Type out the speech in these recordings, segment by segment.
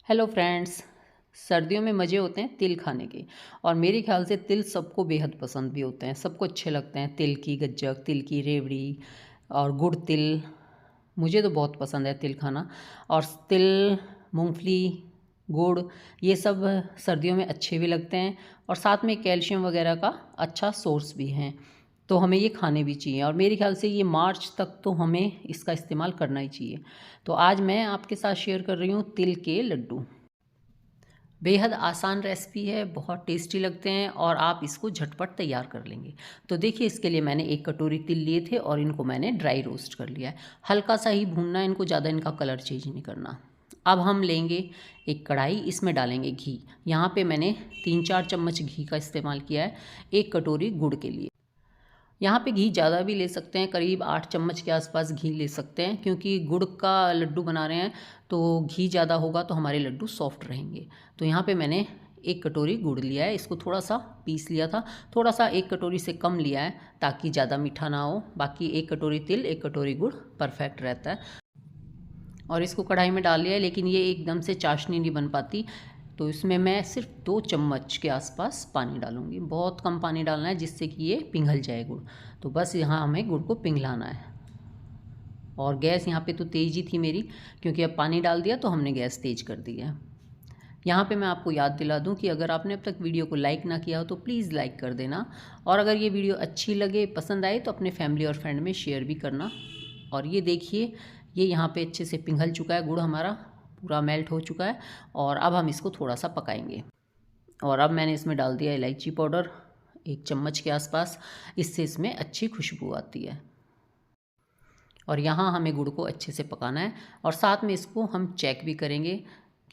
Hello friends. सर्दियों में मज़े होते हैं तिल खाने के। और मेरे ख्याल से तिल सबको बेहद पसंद भी होते हैं, सबको अच्छे लगते हैं। तिल की गज्जक, तिल की रेवड़ी और गुड़ तिल, मुझे तो बहुत पसंद है तिल खाना। और तिल, मूंगफली, गुड़, ये सब सर्दियों में अच्छे भी लगते हैं और साथ में कैल्शियम वगैरह का अच्छा सोर्स भी हैं, तो हमें ये खाने भी चाहिए। और मेरे ख्याल से ये मार्च तक तो हमें इसका इस्तेमाल करना ही चाहिए। तो आज मैं आपके साथ शेयर कर रही हूँ तिल के लड्डू। बेहद आसान रेसिपी है, बहुत टेस्टी लगते हैं और आप इसको झटपट तैयार कर लेंगे। तो देखिए, इसके लिए मैंने 1 कटोरी तिल लिए थे और इनको मैंने ड्राई रोस्ट कर लिया है। हल्का सा ही भूनना है इनको, ज़्यादा इनका कलर चेंज नहीं करना। अब हम लेंगे एक कढ़ाई, इसमें डालेंगे घी। यहाँ पे मैंने 3-4 चम्मच घी का इस्तेमाल किया है 1 कटोरी गुड़ के लिए। यहाँ पे घी ज़्यादा भी ले सकते हैं, करीब 8 चम्मच के आसपास घी ले सकते हैं, क्योंकि गुड़ का लड्डू बना रहे हैं तो घी ज़्यादा होगा तो हमारे लड्डू सॉफ्ट रहेंगे। तो यहाँ पे मैंने 1 कटोरी गुड़ लिया है, इसको थोड़ा सा पीस लिया था, थोड़ा सा 1 कटोरी से कम लिया है ताकि ज़्यादा मीठा ना हो। बाकी 1 कटोरी तिल, 1 कटोरी गुड़ परफेक्ट रहता है। और इसको कढ़ाई में डाल लिया है, लेकिन ये एकदम से चाशनी नहीं बन पाती, तो इसमें मैं सिर्फ 2 चम्मच के आसपास पानी डालूंगी। बहुत कम पानी डालना है जिससे कि ये पिघल जाए गुड़। तो बस यहाँ हमें गुड़ को पिघलाना है। और गैस यहाँ पे तो तेज़ ही थी मेरी, क्योंकि अब पानी डाल दिया तो हमने गैस तेज़ कर दी है। यहाँ पे मैं आपको याद दिला दूँ कि अगर आपने अब तक वीडियो को लाइक ना किया हो तो प्लीज़ लाइक कर देना। और अगर ये वीडियो अच्छी लगे, पसंद आए, तो अपने फैमिली और फ्रेंड में शेयर भी करना। और ये देखिए, ये यहाँ पे अच्छे से पिघल चुका है, गुड़ हमारा पूरा मेल्ट हो चुका है। और अब हम इसको थोड़ा सा पकाएंगे। और अब मैंने इसमें डाल दिया इलायची पाउडर 1 चम्मच के आसपास, इससे इसमें अच्छी खुशबू आती है। और यहाँ हमें गुड़ को अच्छे से पकाना है और साथ में इसको हम चेक भी करेंगे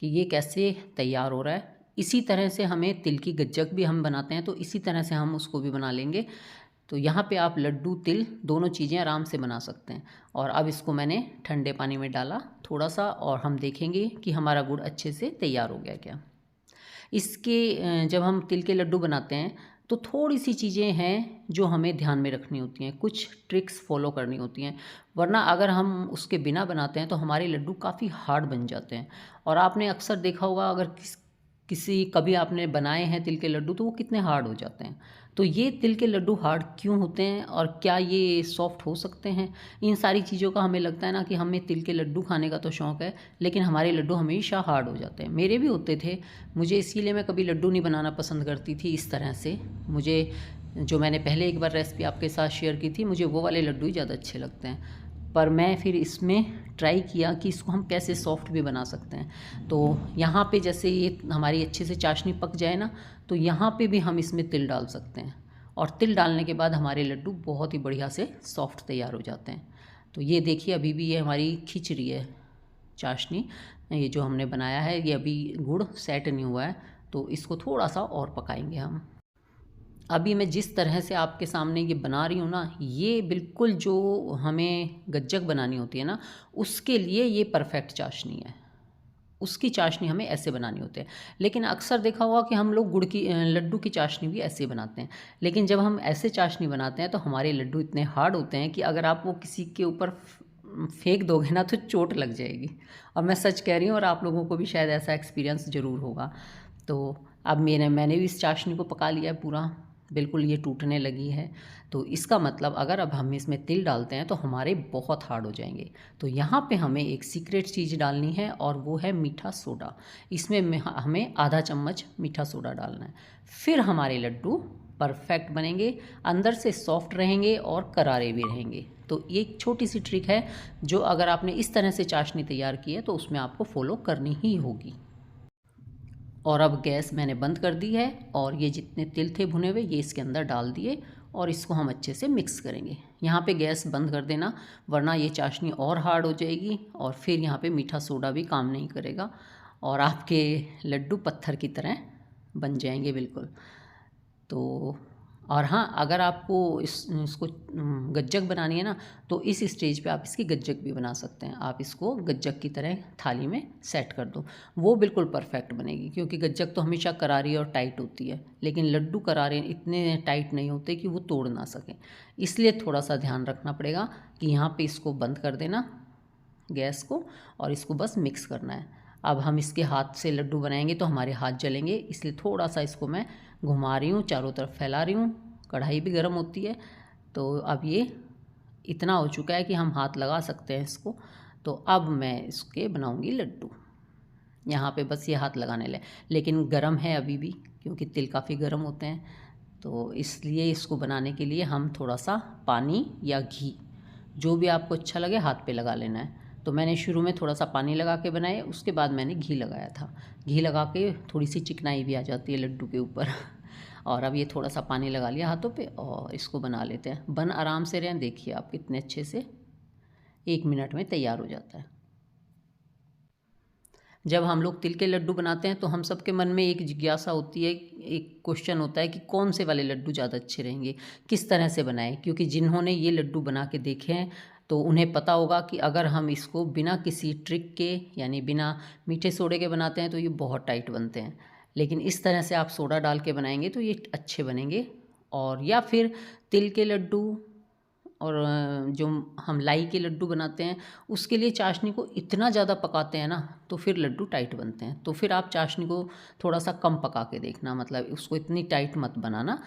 कि ये कैसे तैयार हो रहा है। इसी तरह से हमें तिल की गज्जक भी हम बनाते हैं, तो इसी तरह से हम उसको भी बना लेंगे। तो यहाँ पे आप लड्डू, तिल, दोनों चीज़ें आराम से बना सकते हैं। और अब इसको मैंने ठंडे पानी में डाला थोड़ा सा, और हम देखेंगे कि हमारा गुड़ अच्छे से तैयार हो गया क्या। इसके जब हम तिल के लड्डू बनाते हैं तो थोड़ी सी चीज़ें हैं जो हमें ध्यान में रखनी होती हैं, कुछ ट्रिक्स फॉलो करनी होती हैं, वरना अगर हम उसके बिना बनाते हैं तो हमारे लड्डू काफ़ी हार्ड बन जाते हैं। और आपने अक्सर देखा होगा, अगर किसी कभी आपने बनाए हैं तिल के लड्डू तो वो कितने हार्ड हो जाते हैं। तो ये तिल के लड्डू हार्ड क्यों होते हैं और क्या ये सॉफ्ट हो सकते हैं, इन सारी चीज़ों का हमें लगता है ना कि हमें तिल के लड्डू खाने का तो शौक़ है, लेकिन हमारे लड्डू हमेशा हार्ड हो जाते हैं। मेरे भी होते थे, मुझे इसीलिए मैं कभी लड्डू नहीं बनाना पसंद करती थी इस तरह से। मुझे, जो मैंने पहले एक बार रेसिपी आपके साथ शेयर की थी, मुझे वो वाले लड्डू ही ज़्यादा अच्छे लगते हैं। पर मैं फिर इसमें ट्राई किया कि इसको हम कैसे सॉफ्ट भी बना सकते हैं। तो यहाँ पे जैसे ये हमारी अच्छे से चाशनी पक जाए ना, तो यहाँ पे भी हम इसमें तिल डाल सकते हैं। और तिल डालने के बाद हमारे लड्डू बहुत ही बढ़िया से सॉफ्ट तैयार हो जाते हैं। तो ये देखिए, अभी भी ये हमारी खिंच रही है चाशनी। ये जो हमने बनाया है, ये अभी गुड़ सेट नहीं हुआ है, तो इसको थोड़ा सा और पकाएंगे हम। अभी मैं जिस तरह से आपके सामने ये बना रही हूँ ना, ये बिल्कुल जो हमें गज्जक बनानी होती है ना, उसके लिए ये परफेक्ट चाशनी है। उसकी चाशनी हमें ऐसे बनानी होती है। लेकिन अक्सर देखा होगा कि हम लोग गुड़ की लड्डू की चाशनी भी ऐसे बनाते हैं। लेकिन जब हम ऐसे चाशनी बनाते हैं तो हमारे लड्डू इतने हार्ड होते हैं कि अगर आप वो किसी के ऊपर फेंक दोगे ना तो चोट लग जाएगी। और मैं सच कह रही हूँ, और आप लोगों को भी शायद ऐसा एक्सपीरियंस ज़रूर होगा। तो अब मैंने भी इस चाशनी को पका लिया है पूरा, बिल्कुल ये टूटने लगी है। तो इसका मतलब अगर अब हम इसमें तिल डालते हैं तो हमारे बहुत हार्ड हो जाएंगे। तो यहाँ पे हमें एक सीक्रेट चीज़ डालनी है, और वो है मीठा सोडा। इसमें हमें आधा चम्मच मीठा सोडा डालना है। फिर हमारे लड्डू परफेक्ट बनेंगे, अंदर से सॉफ्ट रहेंगे और करारे भी रहेंगे। तो ये एक छोटी सी ट्रिक है जो अगर आपने इस तरह से चाशनी तैयार की है तो उसमें आपको फॉलो करनी ही होगी। और अब गैस मैंने बंद कर दी है, और ये जितने तिल थे भुने हुए ये इसके अंदर डाल दिए, और इसको हम अच्छे से मिक्स करेंगे। यहाँ पे गैस बंद कर देना, वरना ये चाशनी और हार्ड हो जाएगी और फिर यहाँ पे मीठा सोडा भी काम नहीं करेगा और आपके लड्डू पत्थर की तरह बन जाएंगे बिल्कुल। तो और हाँ, अगर आपको इसको गज्जक बनानी है ना, तो इस स्टेज पे आप इसकी गज्जक भी बना सकते हैं। आप इसको गज्जक की तरह थाली में सेट कर दो, वो बिल्कुल परफेक्ट बनेगी। क्योंकि गज्जक तो हमेशा करारी और टाइट होती है, लेकिन लड्डू करारे इतने टाइट नहीं होते कि वो तोड़ ना सकें। इसलिए थोड़ा सा ध्यान रखना पड़ेगा कि यहाँ पे इसको बंद कर देना गैस को, और इसको बस मिक्स करना है। अब हम इसके हाथ से लड्डू बनाएंगे तो हमारे हाथ जलेंगे, इसलिए थोड़ा सा इसको मैं घुमा रही हूँ, चारों तरफ फैला रही हूँ। कढ़ाई भी गर्म होती है। तो अब ये इतना हो चुका है कि हम हाथ लगा सकते हैं इसको। तो अब मैं इसके बनाऊंगी लड्डू। यहाँ पे बस ये हाथ लगाने ले, लेकिन गर्म है अभी भी, क्योंकि तिल काफ़ी गर्म होते हैं। तो इसलिए इसको बनाने के लिए हम थोड़ा सा पानी या घी, जो भी आपको अच्छा लगे, हाथ पे लगा लेना है। तो मैंने शुरू में थोड़ा सा पानी लगा के बनाए, उसके बाद मैंने घी लगाया था। घी लगा के थोड़ी सी चिकनाई भी आ जाती है लड्डू के ऊपर। और अब ये थोड़ा सा पानी लगा लिया हाथों पे और इसको बना लेते हैं। बन आराम से रहें, देखिए आप कितने अच्छे से 1 मिनट में तैयार हो जाता है। जब हम लोग तिल के लड्डू बनाते हैं तो हम सबके मन में एक जिज्ञासा होती है, एक क्वेश्चन होता है कि कौन से वाले लड्डू ज़्यादा अच्छे रहेंगे, किस तरह से बनाएं। क्योंकि जिन्होंने ये लड्डू बना के देखे हैं तो उन्हें पता होगा कि अगर हम इसको बिना किसी ट्रिक के, यानी बिना मीठे सोडे के बनाते हैं तो ये बहुत टाइट बनते हैं। लेकिन इस तरह से आप सोडा डाल के बनाएंगे तो ये अच्छे बनेंगे। और या फिर तिल के लड्डू और जो हम लाई के लड्डू बनाते हैं उसके लिए चाशनी को इतना ज़्यादा पकाते हैं ना, तो फिर लड्डू टाइट बनते हैं। तो फिर आप चाशनी को थोड़ा सा कम पका के देखना, मतलब उसको इतनी टाइट मत बनाना।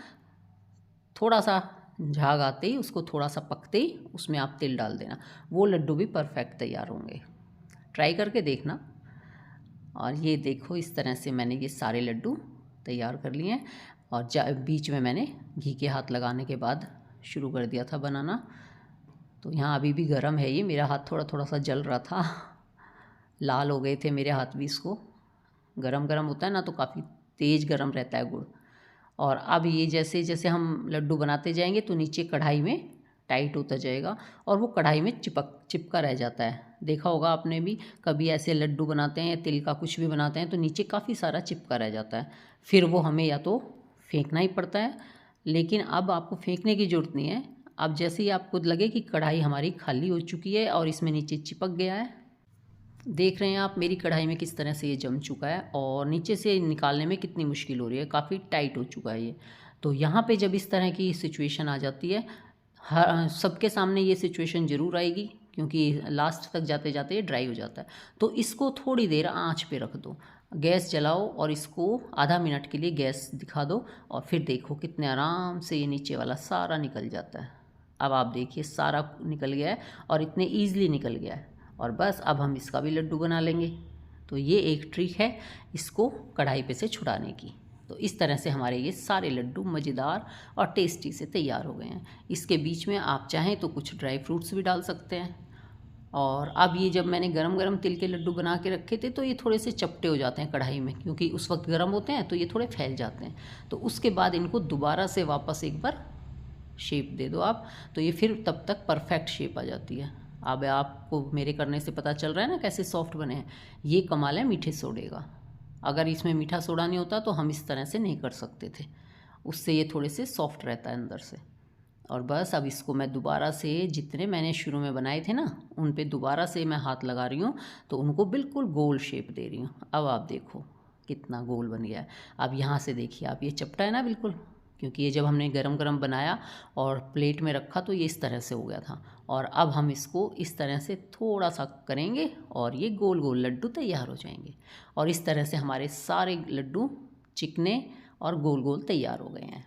थोड़ा सा झाग आते ही, उसको थोड़ा सा पकते ही उसमें आप तिल डाल देना, वो लड्डू भी परफेक्ट तैयार होंगे। ट्राई करके देखना। और ये देखो, इस तरह से मैंने ये सारे लड्डू तैयार कर लिए हैं। और बीच में मैंने घी के हाथ लगाने के बाद शुरू कर दिया था बनाना। तो यहाँ अभी भी गर्म है ये, मेरा हाथ थोड़ा थोड़ा सा जल रहा था। लाल हो गए थे मेरे हाथ भी। इसको गरम गरम होता है ना तो काफ़ी तेज़ गरम रहता है गुड़। और अब ये जैसे जैसे हम लड्डू बनाते जाएंगे तो नीचे कढ़ाई में टाइट होता जाएगा और वो कढ़ाई में चिपका रह जाता है। देखा होगा आपने भी, कभी ऐसे लड्डू बनाते हैं या तिल का कुछ भी बनाते हैं तो नीचे काफ़ी सारा चिपका रह जाता है। फिर वो हमें या तो फेंकना ही पड़ता है, लेकिन अब आपको फेंकने की ज़रूरत नहीं है। अब जैसे ही आपको लगे कि कढ़ाई हमारी खाली हो चुकी है और इसमें नीचे चिपक गया है, देख रहे हैं आप मेरी कढ़ाई में किस तरह से ये जम चुका है और नीचे से निकालने में कितनी मुश्किल हो रही है, काफ़ी टाइट हो चुका है ये। तो यहाँ पे जब इस तरह की सिचुएशन आ जाती है, हर सबके सामने ये सिचुएशन ज़रूर आएगी, क्योंकि लास्ट तक जाते जाते ये ड्राई हो जाता है। तो इसको थोड़ी देर आँच पे रख दो, गैस जलाओ और इसको आधा मिनट के लिए गैस दिखा दो और फिर देखो कितने आराम से ये नीचे वाला सारा निकल जाता है। अब आप देखिए सारा निकल गया है और इतने ईज़िली निकल गया है। और बस अब हम इसका भी लड्डू बना लेंगे। तो ये एक ट्रिक है इसको कढ़ाई पे से छुड़ाने की। तो इस तरह से हमारे ये सारे लड्डू मज़ेदार और टेस्टी से तैयार हो गए हैं। इसके बीच में आप चाहें तो कुछ ड्राई फ्रूट्स भी डाल सकते हैं। और अब ये जब मैंने गरम गरम तिल के लड्डू बना के रखे थे तो ये थोड़े से चपटे हो जाते हैं कढ़ाई में, क्योंकि उस वक्त गर्म होते हैं तो ये थोड़े फैल जाते हैं। तो उसके बाद इनको दोबारा से वापस एक बार शेप दे दो आप, तो ये फिर तब तक परफेक्ट शेप आ जाती है। अब आपको मेरे करने से पता चल रहा है ना कैसे सॉफ्ट बने हैं। ये कमाल है मीठे सोडे का। अगर इसमें मीठा सोडा नहीं होता तो हम इस तरह से नहीं कर सकते थे, उससे ये थोड़े से सॉफ्ट रहता है अंदर से। और बस अब इसको मैं दोबारा से, जितने मैंने शुरू में बनाए थे ना उन पे दोबारा से मैं हाथ लगा रही हूँ, तो उनको बिल्कुल गोल शेप दे रही हूँ। अब आप देखो कितना गोल बन गया है। अब यहाँ से देखिए आप, ये चपटा है ना बिल्कुल, क्योंकि ये जब हमने गरम गरम बनाया और प्लेट में रखा तो ये इस तरह से हो गया था। और अब हम इसको इस तरह से थोड़ा सा करेंगे और ये गोल गोल लड्डू तैयार हो जाएंगे। और इस तरह से हमारे सारे लड्डू चिकने और गोल गोल तैयार हो गए हैं।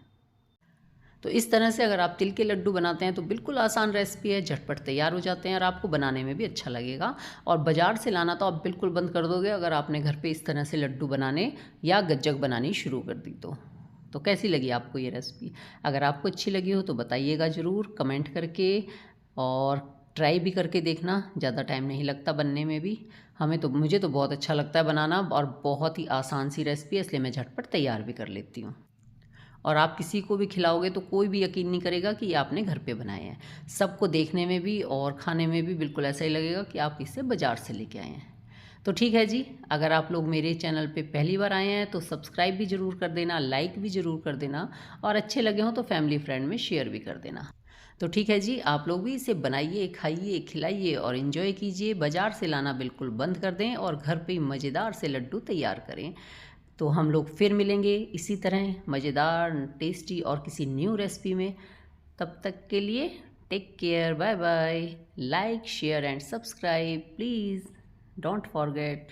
तो इस तरह से अगर आप तिल के लड्डू बनाते हैं तो बिल्कुल आसान रेसिपी है, झटपट तैयार हो जाते हैं और आपको बनाने में भी अच्छा लगेगा। और बाज़ार से लाना तो आप बिल्कुल बंद कर दोगे अगर आपने घर पे इस तरह से लड्डू बनाने या गज्जक बनानी शुरू कर दी तो कैसी लगी आपको ये रेसिपी? अगर आपको अच्छी लगी हो तो बताइएगा ज़रूर कमेंट करके, और ट्राई भी करके देखना, ज़्यादा टाइम नहीं लगता बनने में भी। मुझे तो बहुत अच्छा लगता है बनाना और बहुत ही आसान सी रेसिपी है, इसलिए मैं झटपट तैयार भी कर लेती हूँ। और आप किसी को भी खिलाओगे तो कोई भी यकीन नहीं करेगा कि ये आपने घर पे बनाए हैं। सबको देखने में भी और खाने में भी बिल्कुल ऐसा ही लगेगा कि आप इसे बाज़ार से लेके आए हैं। तो ठीक है जी, अगर आप लोग मेरे चैनल पे पहली बार आए हैं तो सब्सक्राइब भी ज़रूर कर देना, लाइक भी ज़रूर कर देना, और अच्छे लगे हों तो फैमिली फ्रेंड में शेयर भी कर देना। तो ठीक है जी, आप लोग भी इसे बनाइए, खाइए, खिलाइए और इन्जॉय कीजिए। बाज़ार से लाना बिल्कुल बंद कर दें और घर पे ही मज़ेदार से लड्डू तैयार करें। तो हम लोग फिर मिलेंगे इसी तरह मज़ेदार, टेस्टी और किसी न्यू रेसिपी में। तब तक के लिए take care, bye bye. Like, share and subscribe please, don't forget.